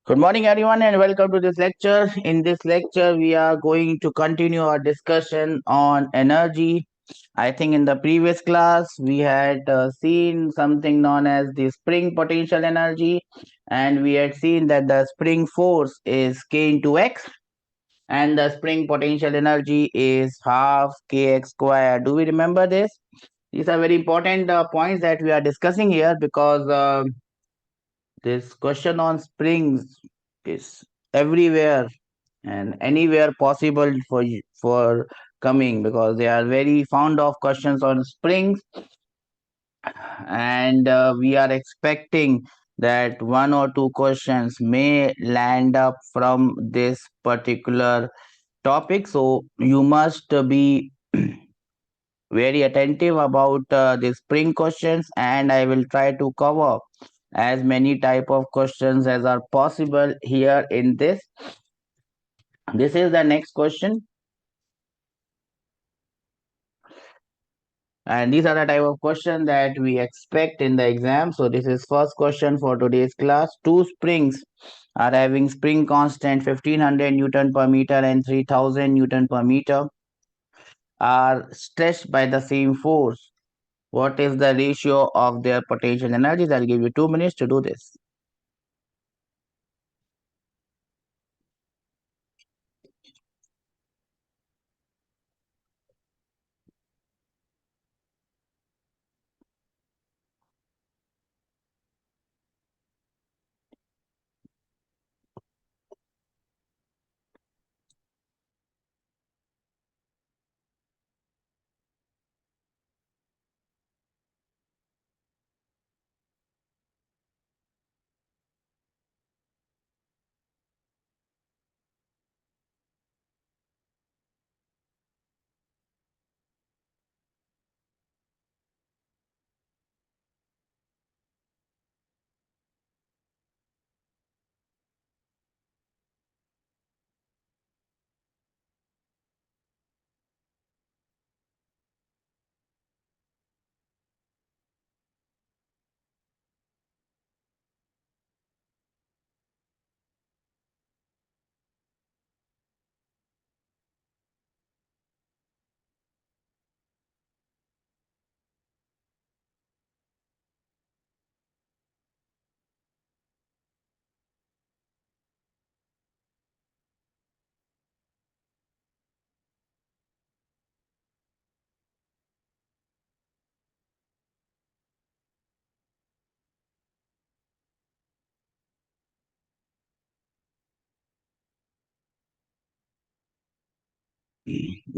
Good morning, everyone, and welcome to this lecture. In this lecture, we are going to continue our discussion on energy. I think in the previous class, we had seen something known as the spring potential energy, and we had seen that the spring force is K into X, and the spring potential energy is half Kx square. Do we remember this? These are very important points that we are discussing here because this question on springs is everywhere and anywhere possible for coming because they are very fond of questions on springs, and we are expecting that one or two questions may land up from this particular topic. So you must be very attentive about the spring questions, and I will try to cover as many type of questions as are possible here in this. This is the next question, and these are the type of question that we expect in the exam. So this is first question for today's class. Two springs are having spring constant 1500 Newton per meter and 3000 Newton per meter are stretched by the same force. What is the ratio of their potential energies? I'll give you 2 minutes to do this.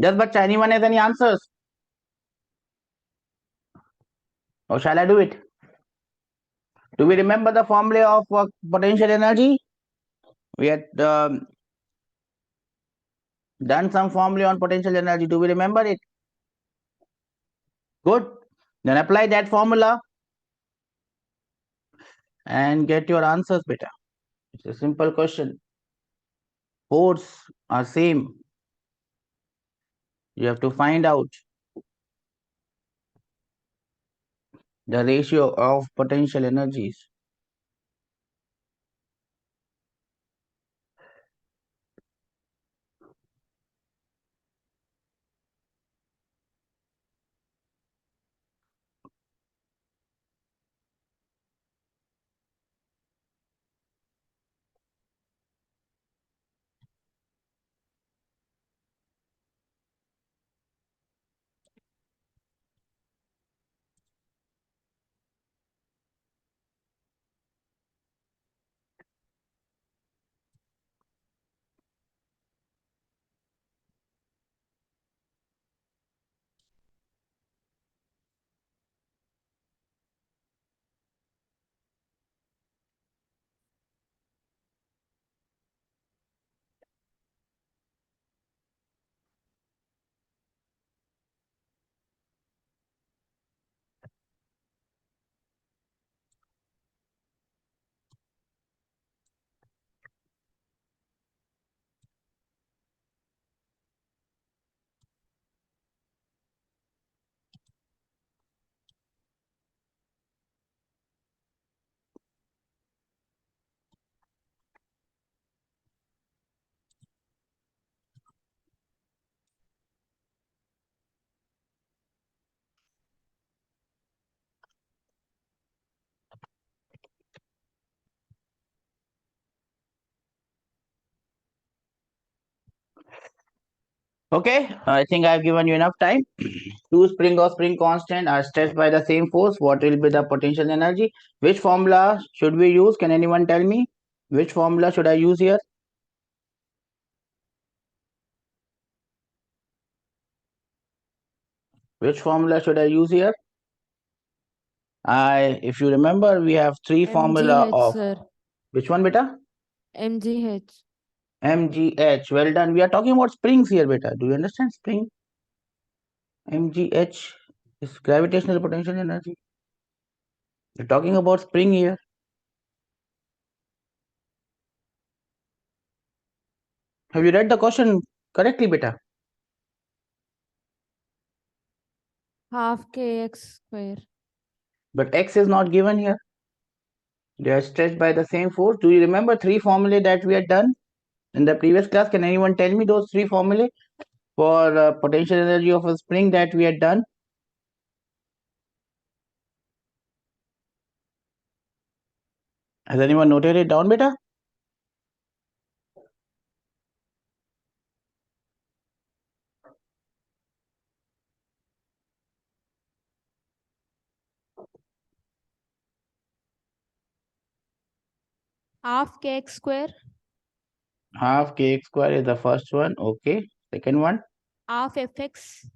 Just but anyone has any answers? Or shall I do it? Do we remember the formula of potential energy? We had done some formula on potential energy. Do we remember it? Good. Then apply that formula and get your answers better. It's a simple question. Force are same. You have to find out the ratio of potential energies. Okay, I think I've given you enough time. Two spring or spring constant are stretched by the same force. What will be the potential energy? Which formula should we use? Can anyone tell me? Which formula should I use here? Which formula should I use here? If you remember, we have three formula MGH, of sir. which one, beta? MGH. MGH. Well done. We are talking about springs here, beta. Do you understand spring? MGH is gravitational potential energy. We're talking about spring here. Have you read the question correctly, beta? Half kx square. But X is not given here. They are stretched by the same force. Do you remember three formulae that we had done in the previous class? Can anyone tell me those three formulae for potential energy of a spring that we had done? Has anyone noted it down, beta? Half kx square. Half kx square is the first one. Okay. Second one, Half fx.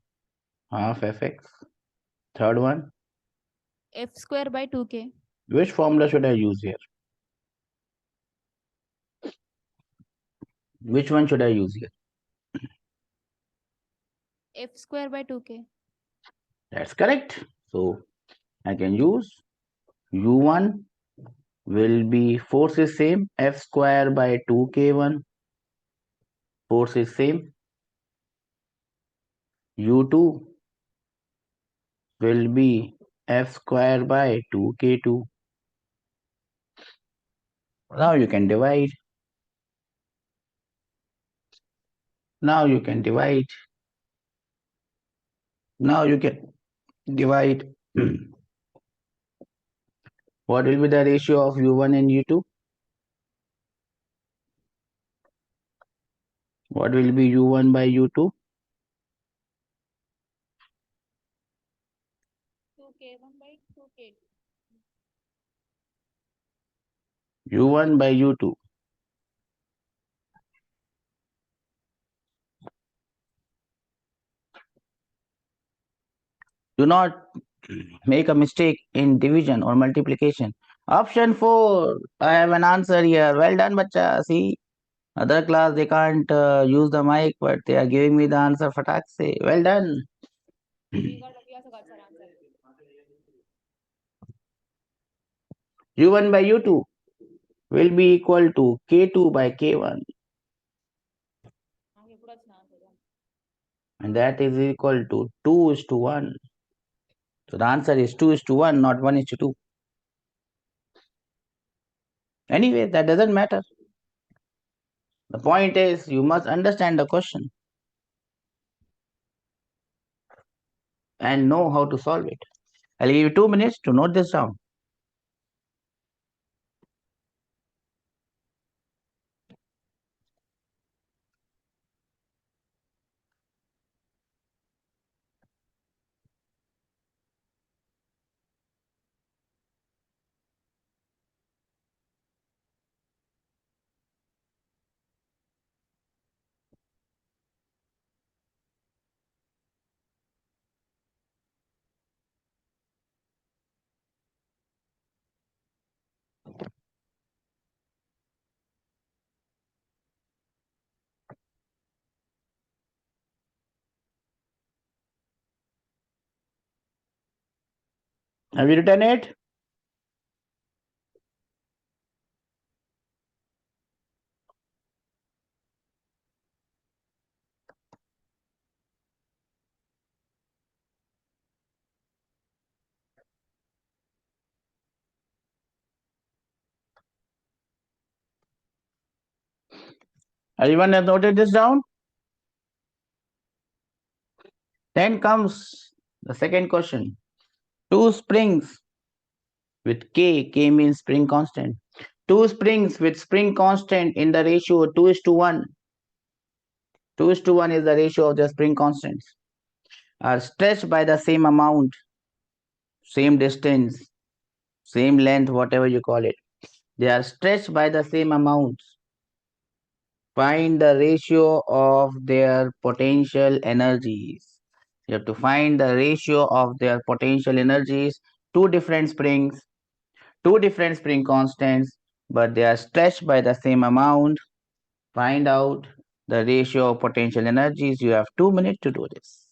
half fx. Third one, F square by 2k. which formula should I use here? Which one should I use here? F square by 2k. That's correct. So I can use U1 will be force is same, F square by 2k1. Force is same. U2 will be F square by 2k2. Now you can divide. Now you can divide. Now you can divide. What will be the ratio of U1 and U2? What will be U1 by U2? 2k1 by 2k2. U1 by U2. Do not make a mistake in division or multiplication. Option 4. I have an answer here. Well done, bacha. See, other class they can't use the mic, but they are giving me the answer fatak se. Well done. U1 by U2 will be equal to K2 by K1. And that is equal to 2 is to 1. So the answer is 2 is to 1, not 1 is to 2. Anyway, that doesn't matter. The point is, you must understand the question and know how to solve it. I'll give you 2 minutes to note this down. Have you written it? Everyone has noted this down? Then comes the second question. Two springs with K means spring constant. Two springs with spring constant in the ratio 2 is to 1. 2:1 is the ratio of the spring constants. Are stretched by the same amount, same distance, same length, whatever you call it. They are stretched by the same amounts. Find the ratio of their potential energies. You have to find the ratio of their potential energies. Two different spring constants, but they are stretched by the same amount. Find out the ratio of potential energies. You have 2 minutes to do this.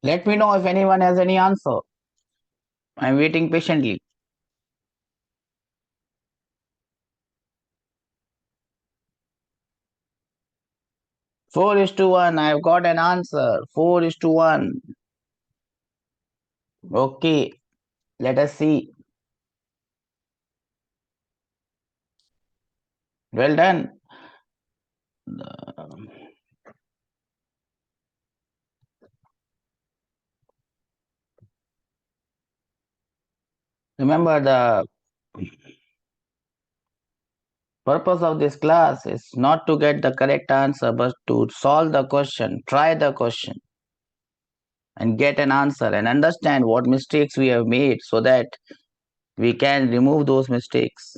Let me know if anyone has any answer. I'm waiting patiently. 4:1. I've got an answer. 4:1. Okay, let us see. Well done. Remember, the purpose of this class is not to get the correct answer, but to solve the question, try the question, and get an answer and understand what mistakes we have made so that we can remove those mistakes.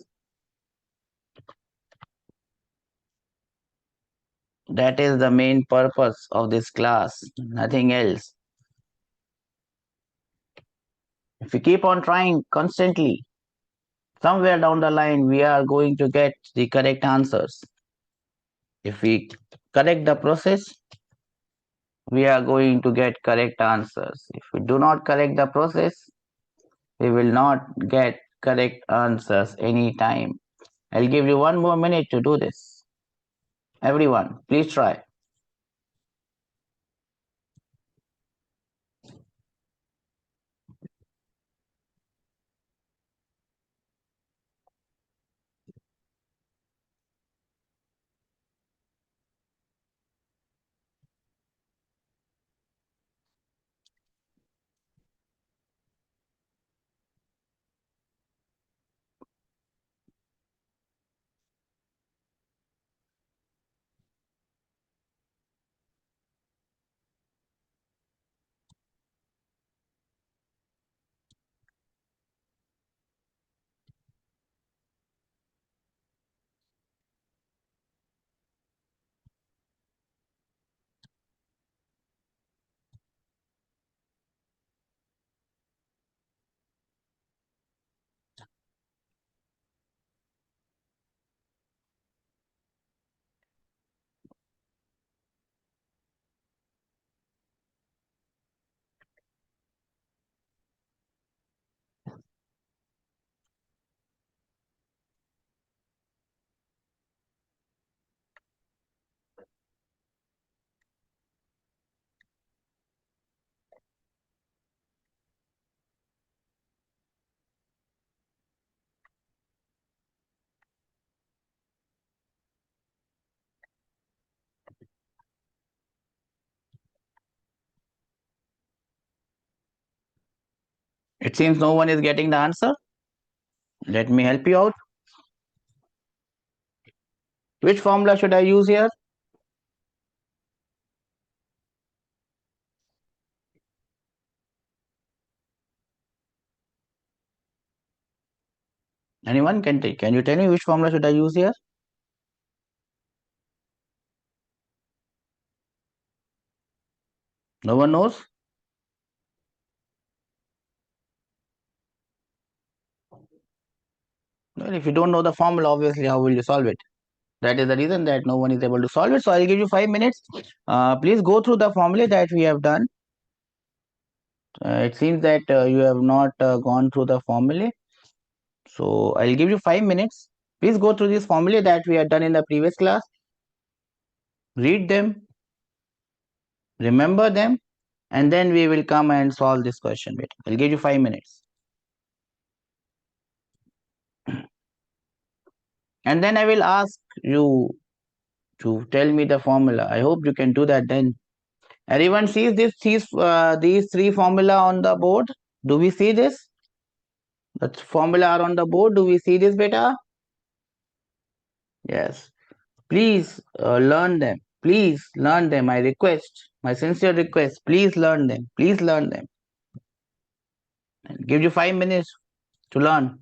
That is the main purpose of this class, nothing else. If we keep on trying constantly, somewhere down the line, we are going to get the correct answers. If we correct the process, we are going to get correct answers. If we do not correct the process, we will not get correct answers anytime. I'll give you 1 more minute to do this. Everyone, please try. It seems no one is getting the answer. Let me help you out. Which formula should I use here? Anyone can you tell me which formula should I use here? No one knows? Well, if you don't know the formula, obviously, how will you solve it? That is the reason that no one is able to solve it. So I'll give you 5 minutes. Please go through the formula that we have done. It seems that you have not gone through the formula. So I'll give you 5 minutes. Please go through this formula that we had done in the previous class. Read them, remember them, and then we will come and solve this question. Wait, I'll give you 5 minutes. And then I will ask you to tell me the formula. I hope you can do that then. Everyone sees these three formula on the board. Do we see this? The formula are on the board. Do we see this, beta? Yes. Please learn them. Please learn them. I request, my sincere request. Please learn them. Please learn them. And give you 5 minutes to learn.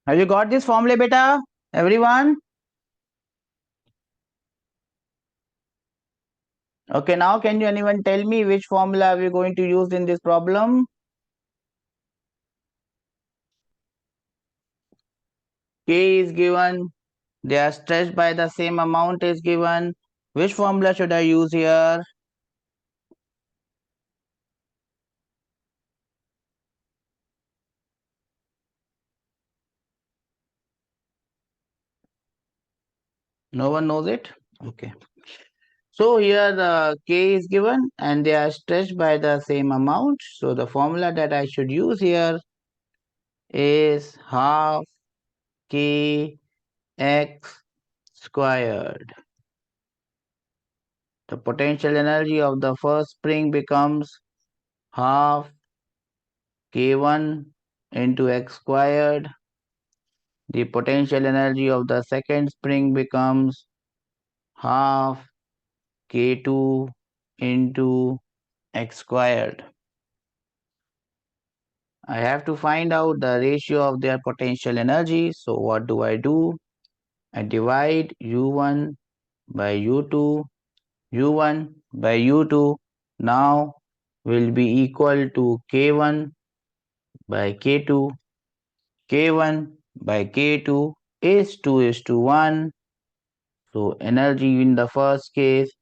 Have you got this formula, beta? Everyone? Okay, now can you anyone tell me which formula we are going to use in this problem? K is given. They are stretched by the same amount is given. Which formula should I use here? No one knows it? Okay. So here the K is given and they are stretched by the same amount. So the formula that I should use here is half K x squared. The potential energy of the first spring becomes half K1 into x squared. The potential energy of the second spring becomes half K2 into x squared. I have to find out the ratio of their potential energy. So what do? I divide U1 by U2. U1 by U2 now will be equal to K1 by K2. K1 by K2 is 2:1. So energy in the first case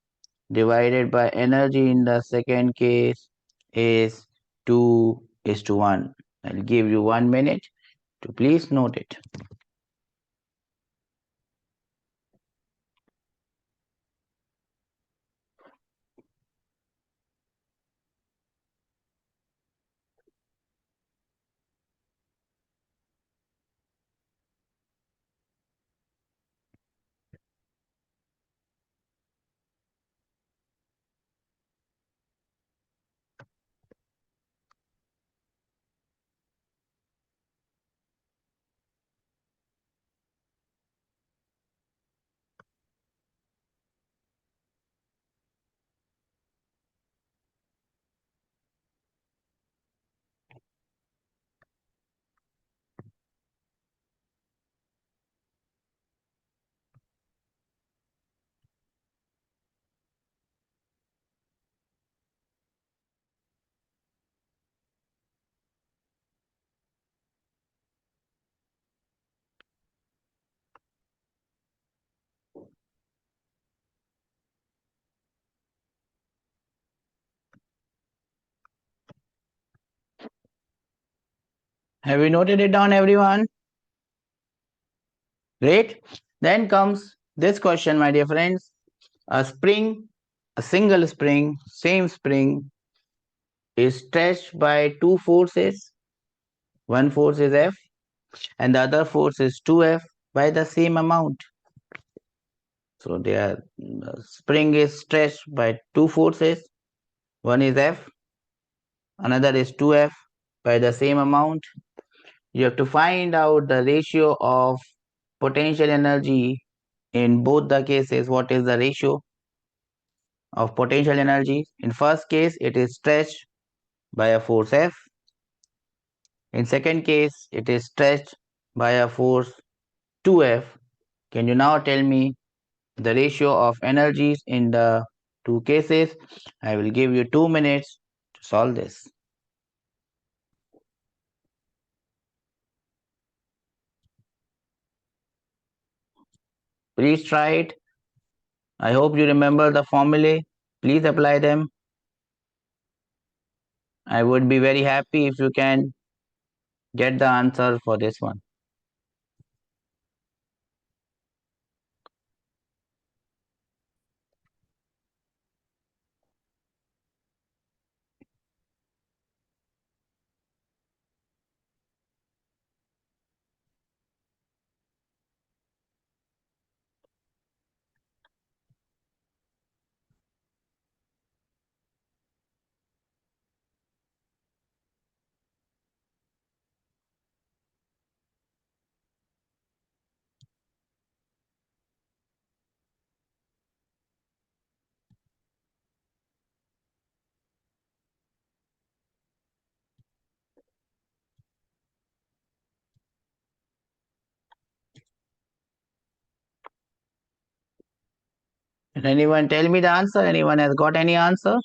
divided by energy in the second case is 2:1. I'll give you 1 minute to please note it. Have you noted it down, everyone? Great. Then comes this question, my dear friends. A spring, a single spring, same spring, is stretched by two forces. One force is F and the other force is 2F by the same amount. So the spring is stretched by two forces. One is F, another is 2F by the same amount. You have to find out the ratio of potential energy in both the cases. What is the ratio of potential energy? In first case, it is stretched by a force F. In second case, it is stretched by a force 2F. Can you now tell me the ratio of energies in the two cases? I will give you 2 minutes to solve this. Please try it. I hope you remember the formulae. Please apply them. I would be very happy if you can get the answer for this one. Can anyone tell me the answer? Anyone has got any answer?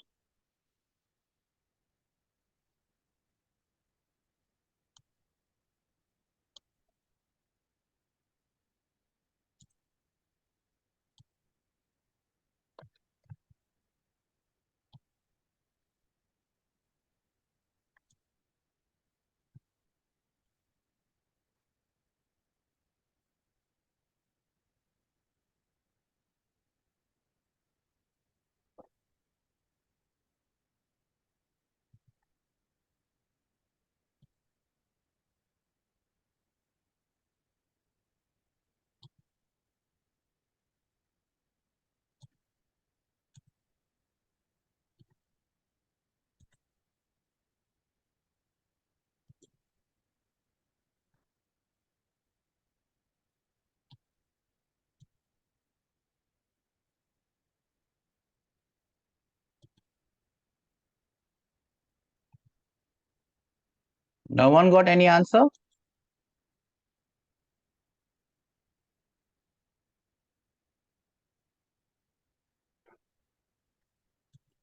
No one got any answer?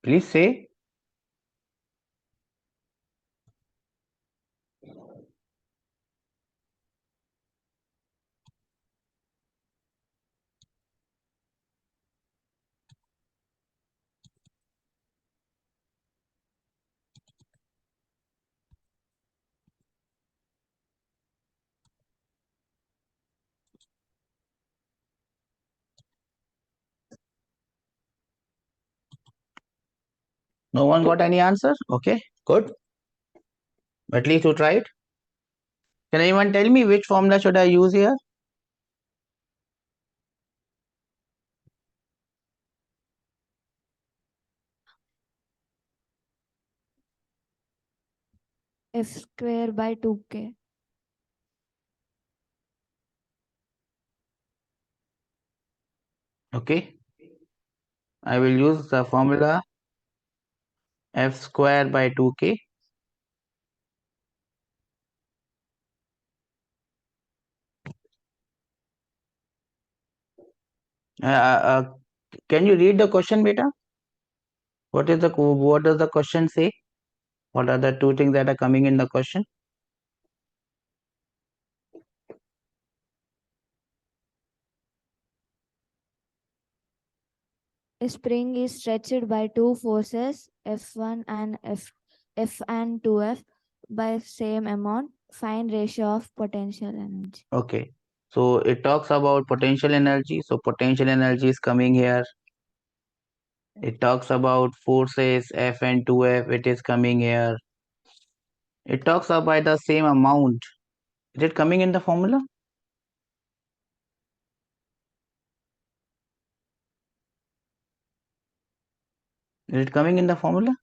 Please say. No one got any answer? Okay, good. At least you tried. Can anyone tell me which formula should I use here? F square by 2k. Okay. I will use the formula F square by 2k. Can you read the question, beta? What does the question say? What are the two things that are coming in the question? A spring is stretched by two forces, F1 and F and 2F by same amount. Find ratio of potential energy. Okay. So it talks about potential energy. So potential energy is coming here. It talks about forces F and 2F. It is coming here. It talks about the same amount. Is it coming in the formula? Is it coming in the formula?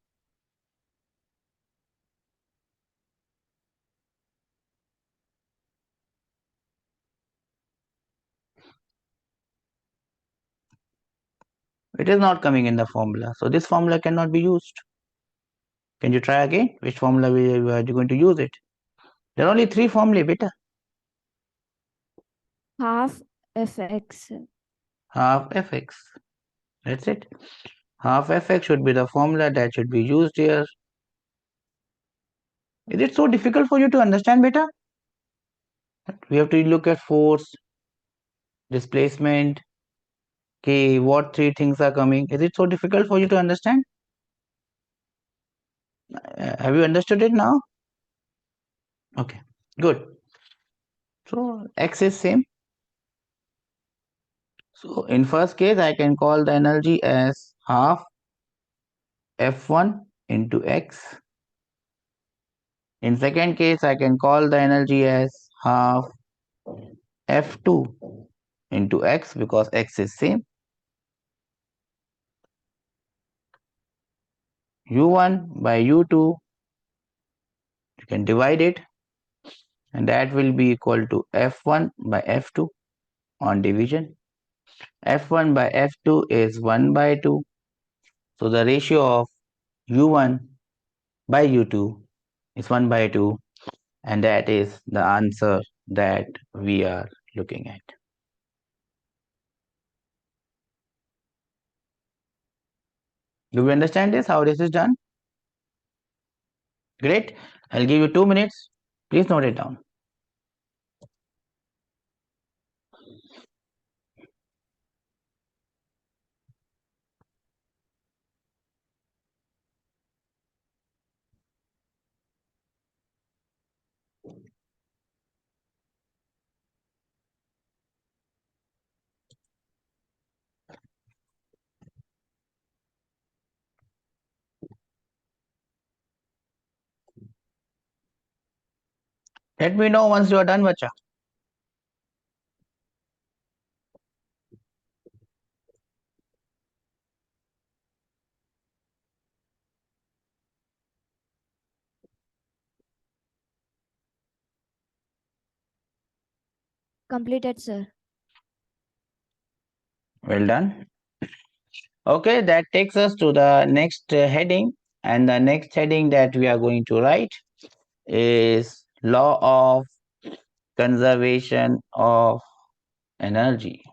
It is not coming in the formula. So this formula cannot be used. Can you try again? Which formula are you going to use it? There are only three formulae, beta. Half Fx. Half fx. That's it. Half fx should be the formula that should be used here. Is it so difficult for you to understand, beta? We have to look at force, displacement. Okay, what three things are coming? Is it so difficult for you to understand? Have you understood it now? Okay, good. So x is same. So in first case, I can call the energy as half F1 into x. In second case, I can call the energy as half F2 into x because x is same. U1 by U2, you can divide it, and that will be equal to F1 by F2 on division. F1 by F2 is 1 by 2. So the ratio of U1 by U2 is 1 by 2, and that is the answer that we are looking at. Do we understand this, how this is done? Great. I'll give you 2 minutes. Please note it down. Let me know once you are done, bacha. Completed, sir. Well done. Okay, that takes us to the next heading, and the next heading that we are going to write is law of conservation of energy.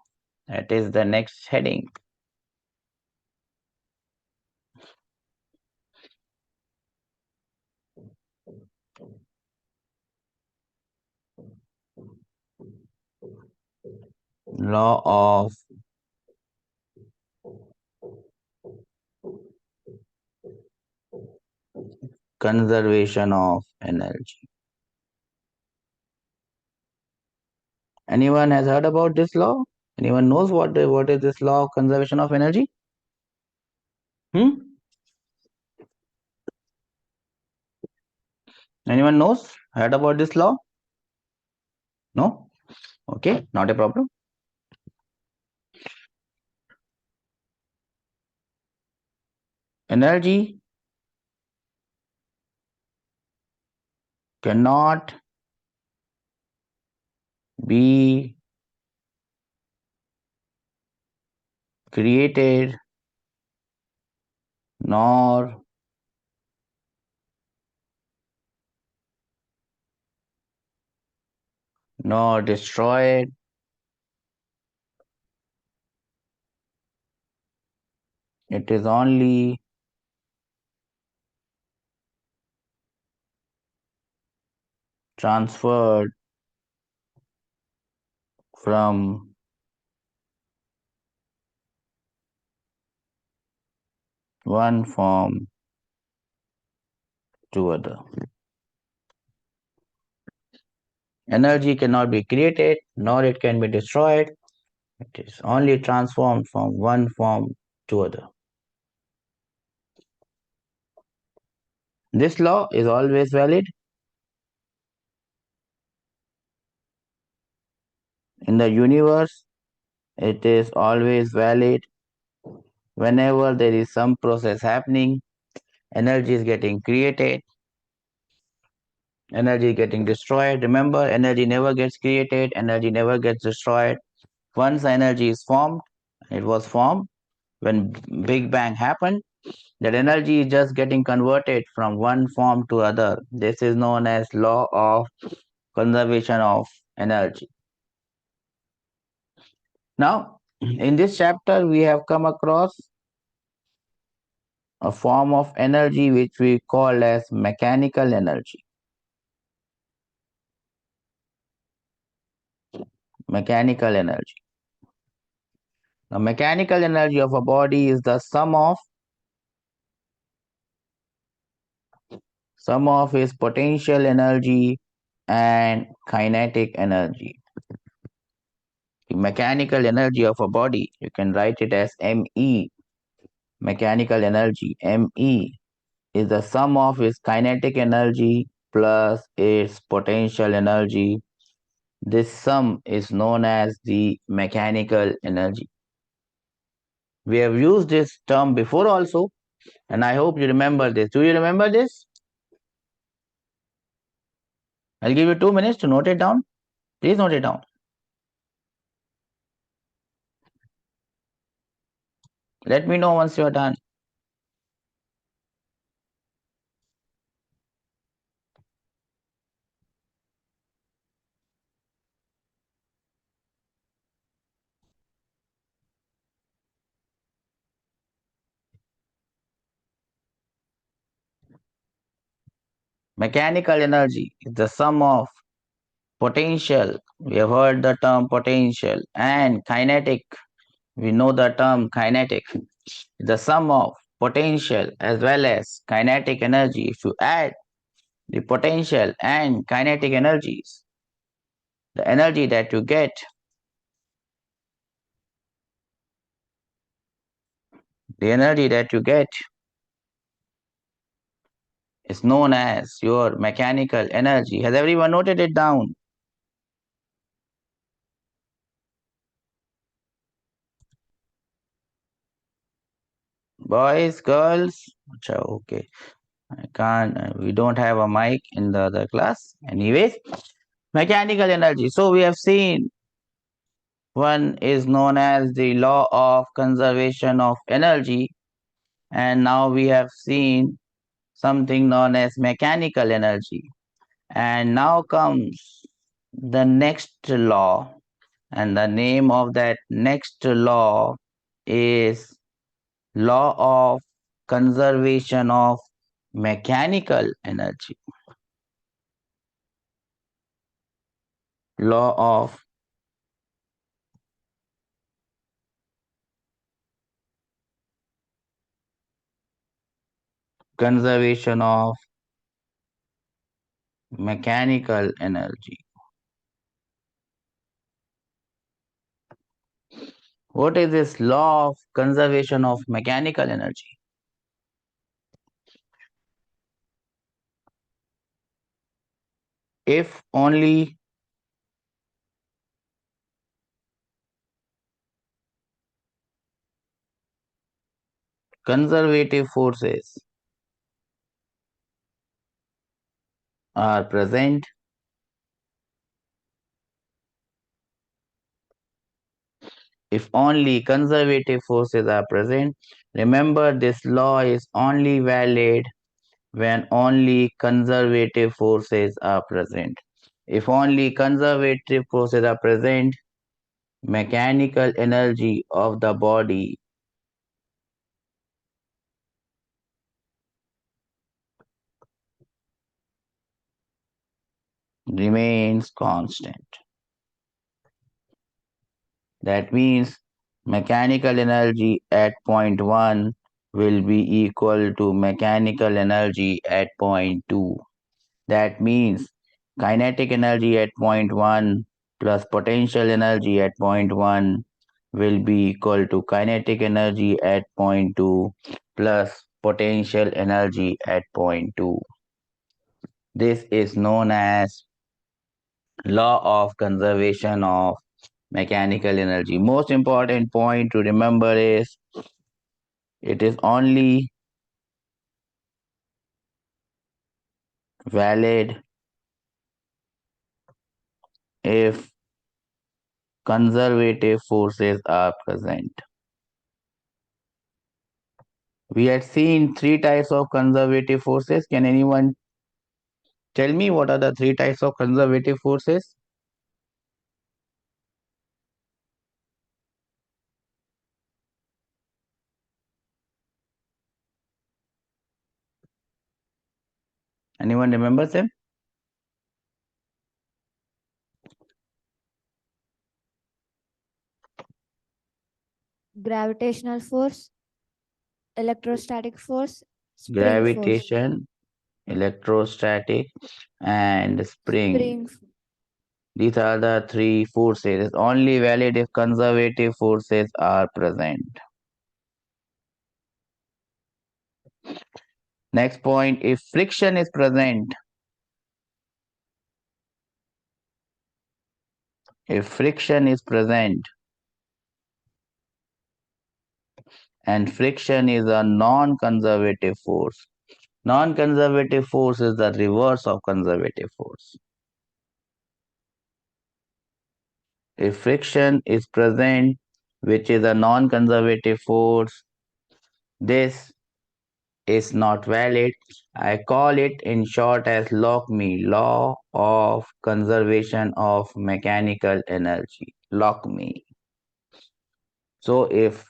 That is the next heading. Law of conservation of energy. Anyone has heard about this law? Anyone knows what is this law of conservation of energy? Anyone knows? Heard about this law? No? Okay, not a problem. Energy cannot be created nor destroyed. It is only transferred from one form to other. Energy cannot be created, nor it can be destroyed. It is only transformed from one form to other. This law is always valid in the universe. It is always valid whenever there is some process happening. Energy is getting created, energy is getting destroyed. Remember, energy never gets created, energy never gets destroyed. Once energy is formed, it was formed when Big Bang happened. That energy is just getting converted from one form to other. This is known as law of conservation of energy. Now, in this chapter, we have come across a form of energy which we call as mechanical energy. Mechanical energy. The mechanical energy of a body is the sum of its potential energy and kinetic energy. The mechanical energy of a body, you can write it as ME. Mechanical energy, ME, is the sum of its kinetic energy plus its potential energy. This sum is known as the mechanical energy. We have used this term before also, and I hope you remember this. Do you remember this? I'll give you 2 minutes to note it down. Please note it down. Let me know once you are done. Mechanical energy is the sum of potential. We have heard the term potential, and kinetic. We know the term kinetic. The sum of potential as well as kinetic energy. If you add the potential and kinetic energies, the energy that you get, is known as your mechanical energy. Has everyone noted it down? Boys, girls? Okay. I can't, we don't have a mic in the other class. Anyways, mechanical energy. So we have seen one is known as the law of conservation of energy, and now we have seen something known as mechanical energy. And now comes the next law, and the name of that next law is law of conservation of mechanical energy. Law of conservation of mechanical energy. What is this law of conservation of mechanical energy? If only conservative forces are present, if only conservative forces are present, remember this law is only valid when only conservative forces are present. If only conservative forces are present, mechanical energy of the body remains constant. That means mechanical energy at point 1 will be equal to mechanical energy at point 2. That means Kinetic energy at point 1 plus potential energy at point 1 will be equal to kinetic energy at point 2 plus potential energy at point 2. This is known as law of conservation of mechanical energy. Most important point to remember is it is only valid if conservative forces are present. We had seen three types of conservative forces. Can anyone tell me what are the three types of conservative forces? Anyone remembers them? Gravitational force, electrostatic force, spring force. Gravitation, electrostatic, and spring. Spring. These are the three forces. It's only valid if conservative forces are present. Next point, if friction is present, if friction is present, and friction is a non-conservative force. Non-conservative force is the reverse of conservative force. If friction is present, which is a non-conservative force, this is not valid. I call it in short as LOCME, Law of Conservation of Mechanical Energy. LOCME. So if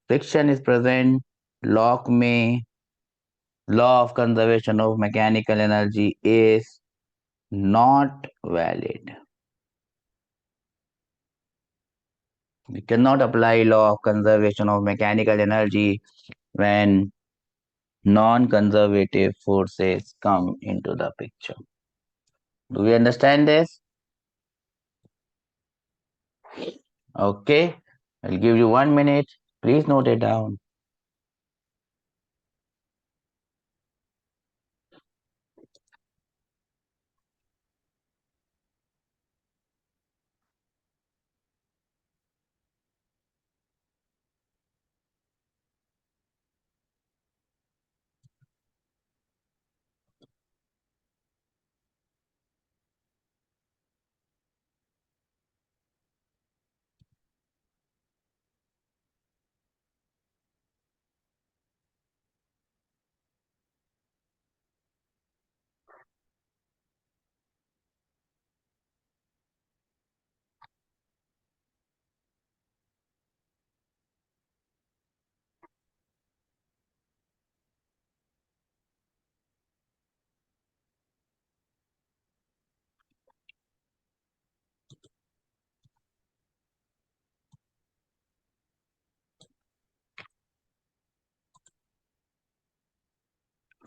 friction is present, LOCME, Law of Conservation of Mechanical Energy is not valid. We cannot apply law of conservation of mechanical energy when non-conservative forces come into the picture. Do we understand this? Okay, I'll give you 1 minute. Please note it down.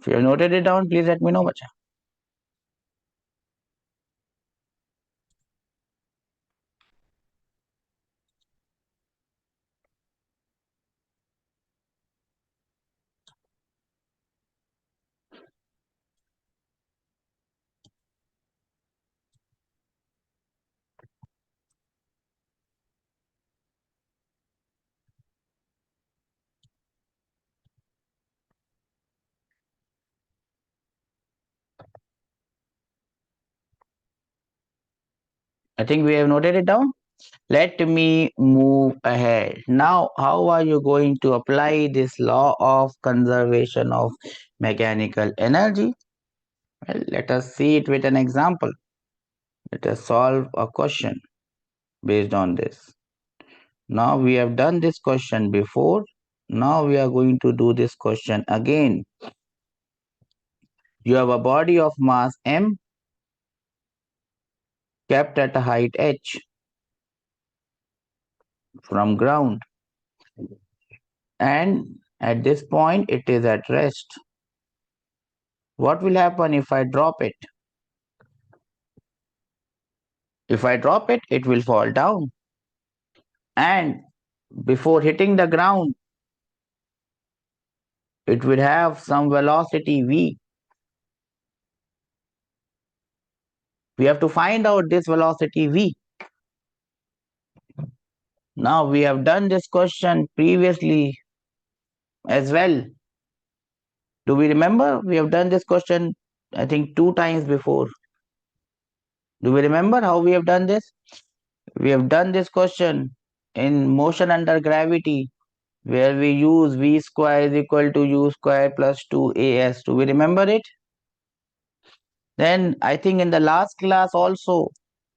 If you have noted it down, please let me know, bacha. I think we have noted it down. Let me move ahead. Now, how are you going to apply this law of conservation of mechanical energy? Well, let us see it with an example. Let us solve a question based on this. Now we have done this question before. Now we are going to do this question again. You have a body of mass m kept at a height h from ground, and at this point it is at rest. What will happen if I drop it? If I drop it, it will fall down. And before hitting the ground, it will have some velocity v. We have to find out this velocity v. Now we have done this question previously as well. Do we remember? We have done this question, I think, 2 times before. Do we remember how we have done this? We have done this question in motion under gravity, where we use v square is equal to u square plus 2as. Do we remember it? Then I think in the last class also,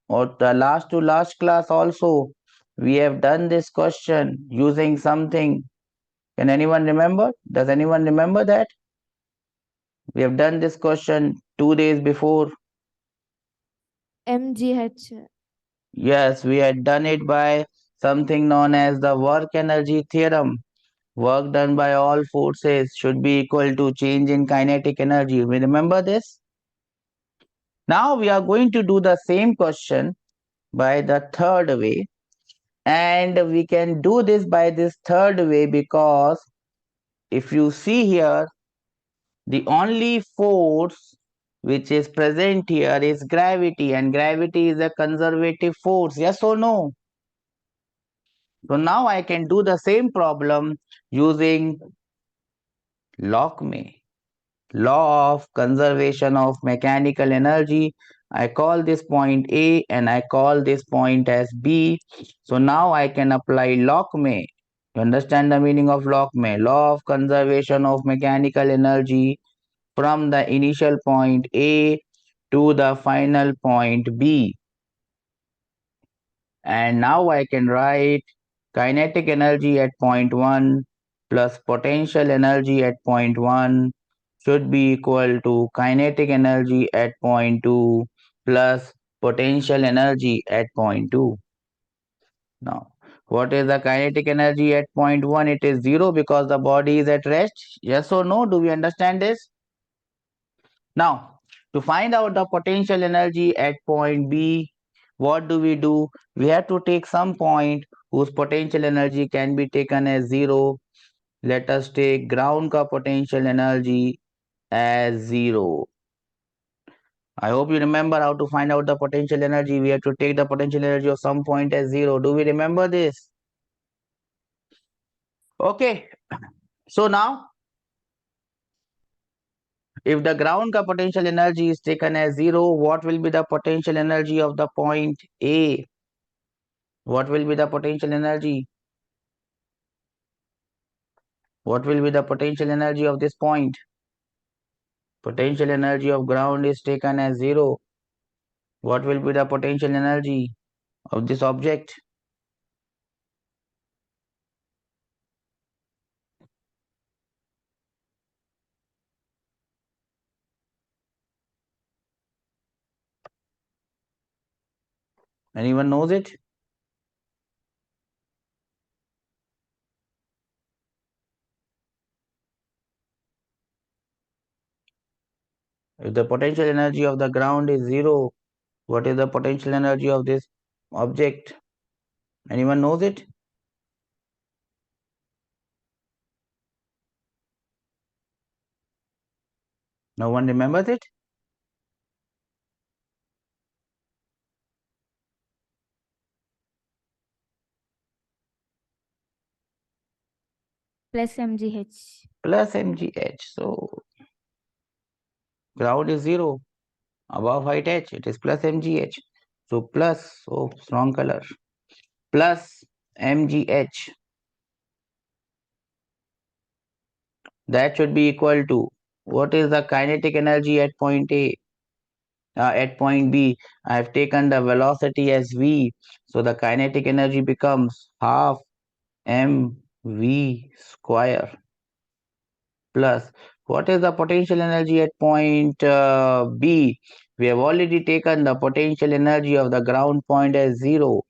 or the last to last class also, we have done this question using something. Can anyone remember? Does anyone remember that? We have done this question 2 days before. MGH. Yes, we had done it by something known as the work energy theorem. Work done by all forces should be equal to change in kinetic energy. We remember this? Now we are going to do the same question by the third way. And we can do this by this third way because if you see here, the only force which is present here is gravity, and gravity is a conservative force. Yes or no? So now I can do the same problem using LOCME, Law of Conservation of Mechanical Energy. I call this point A and I call this point as B. So now I can apply LOCME. You understand the meaning of LOCME? Law of Conservation of Mechanical Energy from the initial point A to the final point B. And now I can write kinetic energy at point 1 plus potential energy at point 1 should be equal to kinetic energy at point 2 plus potential energy at point 2. Now, what is the kinetic energy at point 1? It is 0 because the body is at rest. Yes or no? Do we understand this? Now, to find out the potential energy at point B, what do? We have to take some point whose potential energy can be taken as 0. Let us take ground ka potential energy as 0. I hope you remember how to find out the potential energy. We have to take the potential energy of some point as 0. Do we remember this? Okay. So now, if the ground ka potential energy is taken as 0, what will be the potential energy of the point A? What will be the potential energy? What will be the potential energy of this point? Potential energy of ground is taken as 0. What will be the potential energy of this object? Anyone knows it? If the potential energy of the ground is 0, what is the potential energy of this object? Anyone knows it? No one remembers it? Plus MGH. Plus mgh. So ground is 0. Above height h, it is plus mgh. So plus, oh, wrong color. Plus mgh. That should be equal to, what is the kinetic energy at point A? At point B, I have taken the velocity as v. So the kinetic energy becomes half mv square plus, what is the potential energy at point B? We have already taken the potential energy of the ground point as 0.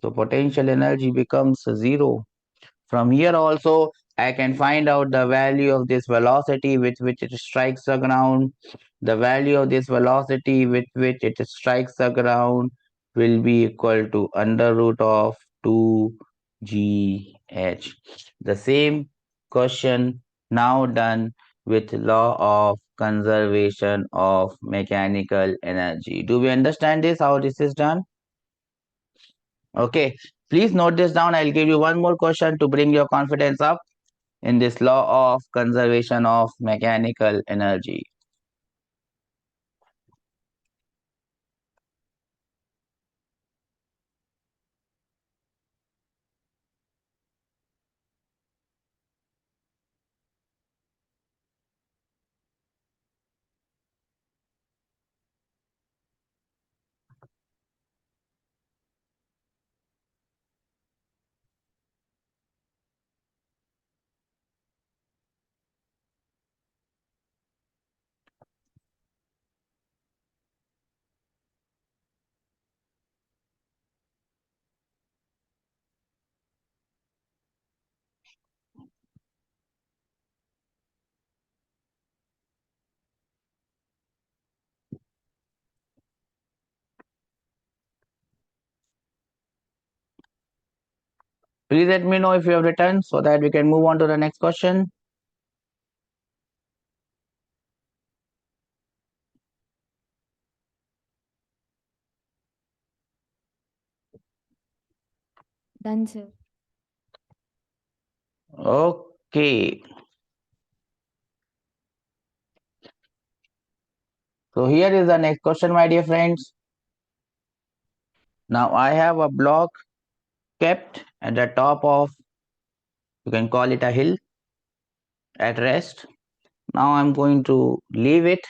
So potential energy becomes 0. From here also, I can find out the value of this velocity with which it strikes the ground, the value of this velocity with which it strikes the ground, will be equal to under root of 2GH. The same question now done with law of conservation of mechanical energy. Do we understand this, how this is done? Okay, please note this down. I'll give you one more question to bring your confidence up in this law of conservation of mechanical energy. Please let me know if you have written so that we can move on to the next question. Done, sir. Okay. So here is the next question, my dear friends. Now I have a block kept at the top of, you can call it a hill, at rest. Now I'm going to leave it.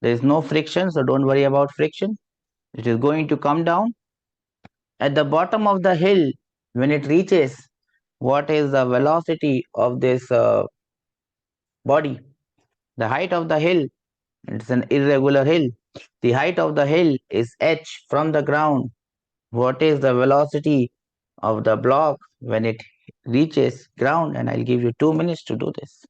There is no friction, so don't worry about friction. It is going to come down. At the bottom of the hill, when it reaches, what is the velocity of this body? The height of the hill, it's an irregular hill. The height of the hill is h from the ground. What is the velocity of the block when it reaches ground? And I'll give you 2 minutes to do this.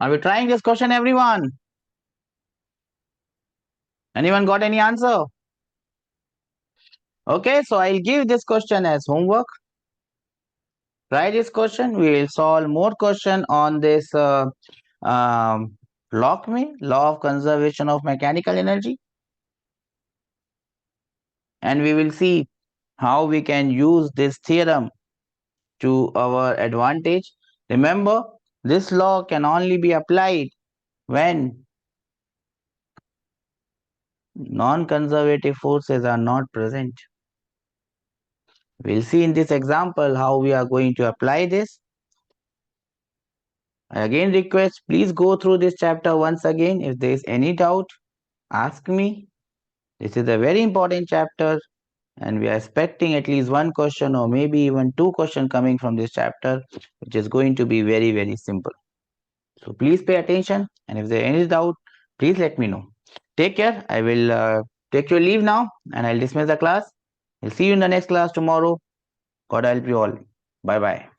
Are we trying this question, everyone? Anyone got any answer? Okay, so I'll give this question as homework. Try this question. We will solve more question on this LOCME, Law of Conservation of Mechanical Energy. And we will see how we can use this theorem to our advantage. Remember, this law can only be applied when non-conservative forces are not present. We'll see in this example how we are going to apply this. I again request, please go through this chapter once again. If there is any doubt, ask me. This is a very important chapter and we are expecting at least one question or maybe even two questions coming from this chapter, which is going to be very, very simple. So please pay attention, and if there is any doubt, please let me know. Take care. I will take your leave now and I'll dismiss the class. We'll see you in the next class tomorrow. God help you all. Bye bye.